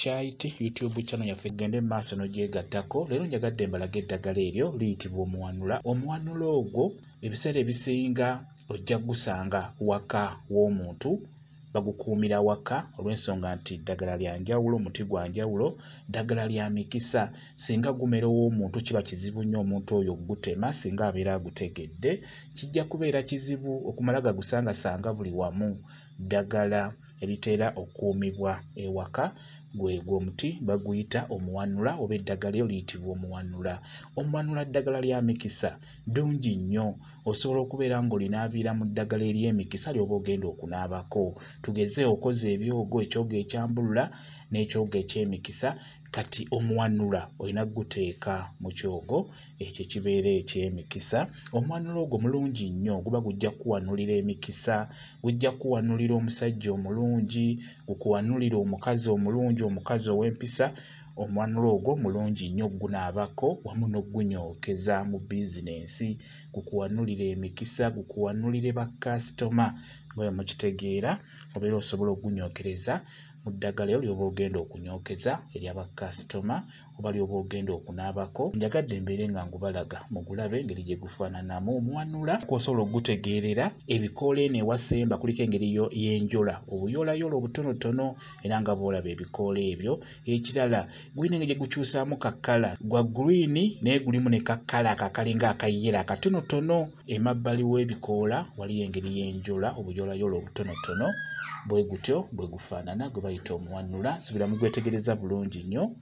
Kyayite YouTube channel yaffe gende maaso n'ogyegattako. Leero njagadde mbalaga eddagala eryo liyitibwa omuwanula. Omuwanula ogwo ebiseera ebisinga ojja gusanga waka w'omuntu, bagukuumira waka olw'ensonga nti ddagala lya njawulo, muti gwa njawulo, ddagala lya mikisa. Singa gumera ow'omuntu kiba kizibu nnyo omuntu oyo okugutema singa abeera agutegedde. Kijja kubeera kizibu okumala gagusangasanga buli wamu. Ddagala eritera okuumibwa ewaka gwegwo omuti baguyita omuwanula oba eddagala eryo liyitibwa omuwanula. Omuwanula ddagala lya mikisa ddungi nnyo. Osobola okubeera ng'olinaabiira mu ddagala ery'emikisa ly'oba ogenda okunaabako. Tugeze okoze ebyogo, ekyogo ekyambulula n'ekyogo eky'emikisa, kati omuwanula olina guteeka mu kyogo ekyo kibeera eky'emikisa. Omuwanula ogwo mulungi nnyo, guba gujja kuwanulira emikisa, gujja kuwanulira omusajja omulungi, gukuwanulira omukazi omulungi, omukazi ow'empisa. Omuwanula ogwo mulungi nnyo gunaabako wamu n'ogunyookeza mu bizinensi, gukuwanulira emikisa, gukuwanulire bakasitoma. Nga mukitegeera obeera osobola ogunyookereza mu ddagala eryo ly'oba ogenda okunyokeza ery'abakasitoma oba ly'oba ogenda okunaabako. Njagadde mbeere nga ngubalaga mugulabe engeri gye gufaananamu. Omuwanula kw'osobola okugutegeerera ebikoola eno ewasemba kuliko engeri y'enjola, obuyoolayoola obutonotono era nga bw'olaba ebikoola ebyo. Ekirala gulina engeri gye gukyusaamu kakkala, gwa green naye gulimu ne kakkala akalinga akayera akatonotono. Emabbali w'ebikoola waliyo engeri y'enjola, obuyoolayoola obutonotono. Bwe gutyo bwe gufaanana, gwe bayita omuwanula. Subira mugwetegereza bulungi nnyo